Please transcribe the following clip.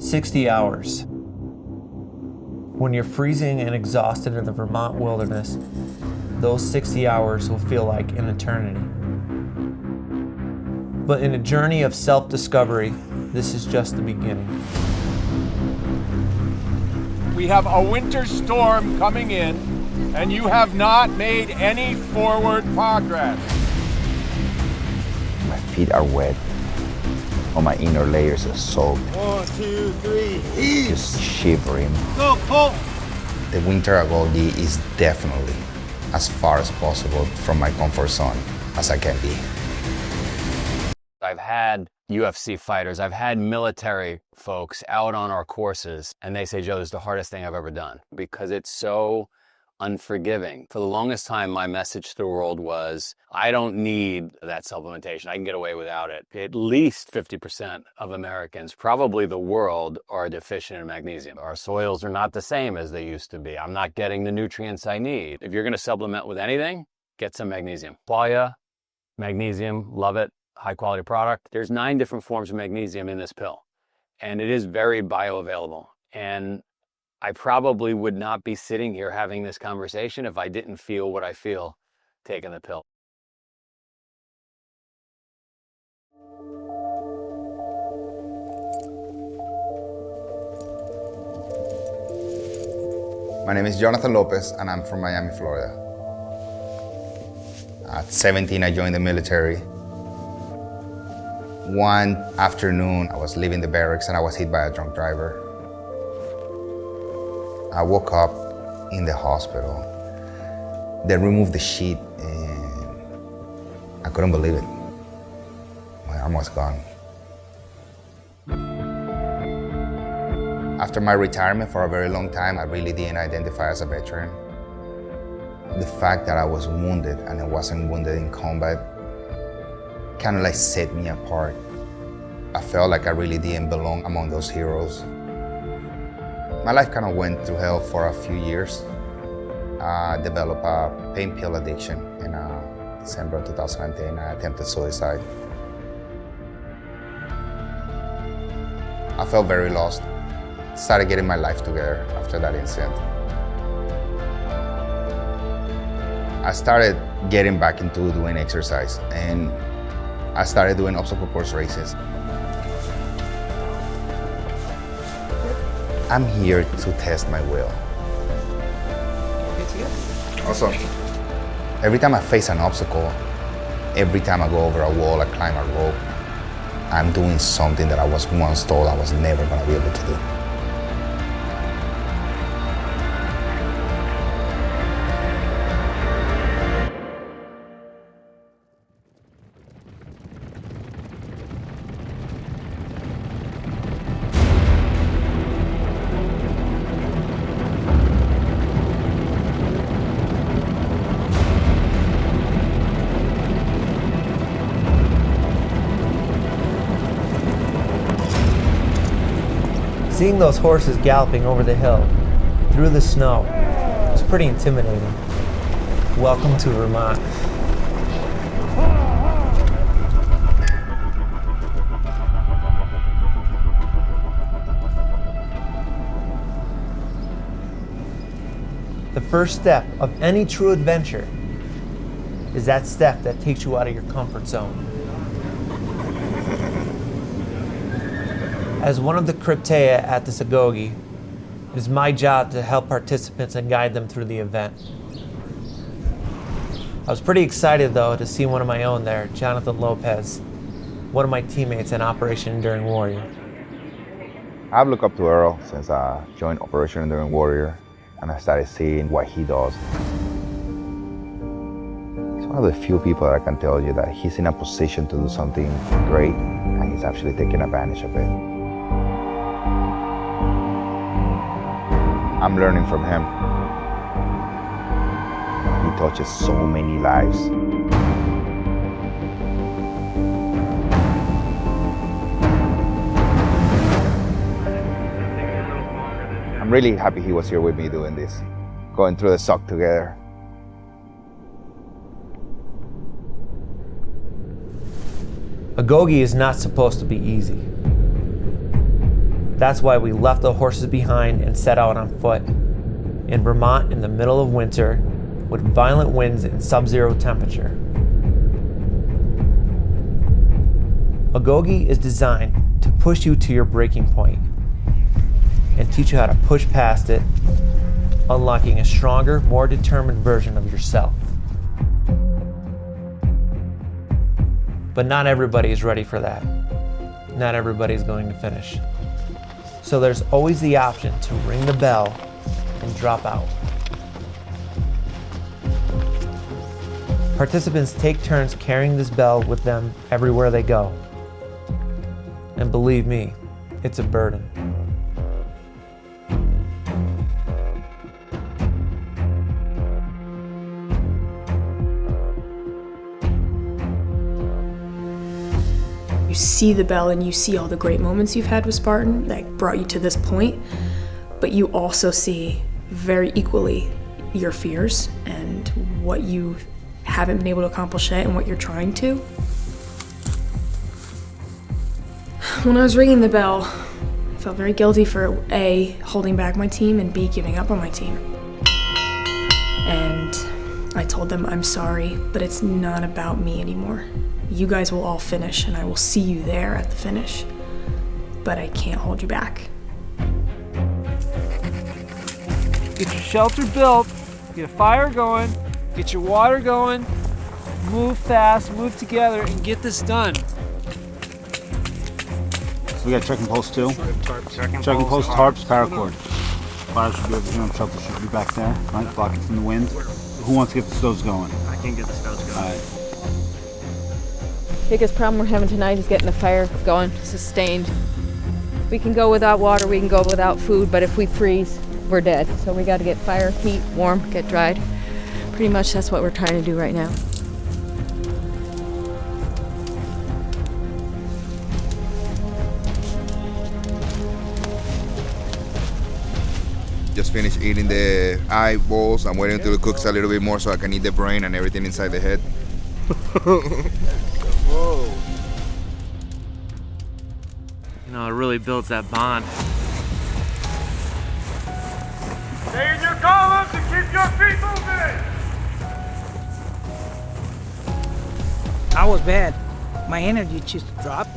60 hours. When you're freezing and exhausted in the Vermont wilderness, those 60 hours will feel like an eternity. But in a journey of self-discovery, this is just the beginning. We have a winter storm coming in, and you have not made any forward progress. My feet are wet. All my inner layers are soaked. 1, 2, 3, ease. Just shivering. Go, pull. The winter Agoge is definitely as far as possible from my comfort zone as I can be. I've had UFC fighters, I've had military folks out on our courses, and they say, Joe, this is the hardest thing I've ever done because it's so unforgiving. For the longest time, my message to the world was, I don't need that supplementation. I can get away without it. At least 50% of Americans, probably the world, are deficient in magnesium. Our soils are not the same as they used to be. I'm not getting the nutrients I need. If you're going to supplement with anything, get some magnesium. Qualia, magnesium, love it. High quality product. There's 9 different forms of magnesium in this pill, and it is very bioavailable. And I probably would not be sitting here having this conversation if I didn't feel what I feel taking the pill. My name is Jonathan Lopez, and I'm from Miami, Florida. At 17, I joined the military. One afternoon, I was leaving the barracks and I was hit by a drunk driver. I woke up in the hospital. They removed the sheet and I couldn't believe it. My arm was gone. After my retirement for a very long time, I really didn't identify as a veteran. The fact that I was wounded and I wasn't wounded in combat kind of like set me apart. I felt like I really didn't belong among those heroes. My life kind of went through hell for a few years. I developed a pain pill addiction in December of 2010. I attempted suicide. I felt very lost. Started getting my life together after that incident. I started getting back into doing exercise, and I started doing obstacle course races. I'm here to test my will. Good to go. Awesome. Every time I face an obstacle, every time I go over a wall, I climb a rope, I'm doing something that I was once told I was never going to be able to do. Seeing those horses galloping over the hill, through the snow, was pretty intimidating. Welcome to Vermont. The first step of any true adventure is that step that takes you out of your comfort zone. As one of the Cryptea at this Agoge, it is my job to help participants and guide them through the event. I was pretty excited though to see one of my own there, Jonathan Lopez, one of my teammates in Operation Enduring Warrior. I've looked up to Earl since I joined Operation Enduring Warrior, and I started seeing what he does. He's one of the few people that I can tell you that he's in a position to do something great, and he's actually taking advantage of it. I'm learning from him. He touches so many lives. I'm really happy he was here with me doing this, going through the suck together. Agoge is not supposed to be easy. That's why we left the horses behind and set out on foot. In Vermont in the middle of winter, with violent winds and sub-zero temperature. Agoge is designed to push you to your breaking point and teach you how to push past it, unlocking a stronger, more determined version of yourself. But not everybody is ready for that. Not everybody is going to finish. So there's always the option to ring the bell and drop out. Participants take turns carrying this bell with them everywhere they go. And believe me, it's a burden. You see the bell and you see all the great moments you've had with Spartan that brought you to this point, but you also see very equally your fears and what you haven't been able to accomplish yet and what you're trying to. When I was ringing the bell, I felt very guilty for A, holding back my team, and B, giving up on my team. And I told them I'm sorry, but it's not about me anymore. You guys will all finish and I will see you there at the finish, but I can't hold you back. Get your shelter built, get a fire going, get your water going, move fast, move together, and get this done. So we got trekking post 2. Trekking post, tarps, paracord. Fire should be over here, shelter should be back there, right? Blocking from the wind. Who wants to get the stoves going? I can get the stoves going. All right. Biggest problem we're having tonight is getting the fire going, sustained. We can go without water, we can go without food, but if we freeze, we're dead. So we got to get fire, heat, warm, get dried. Pretty much that's what we're trying to do right now. Just finished eating the eyeballs. I'm waiting until it cooks a little bit more so I can eat the brain and everything inside the head. Whoa. You know, it really builds that bond. Stay in your columns and keep your feet moving! I was bad. My energy just dropped.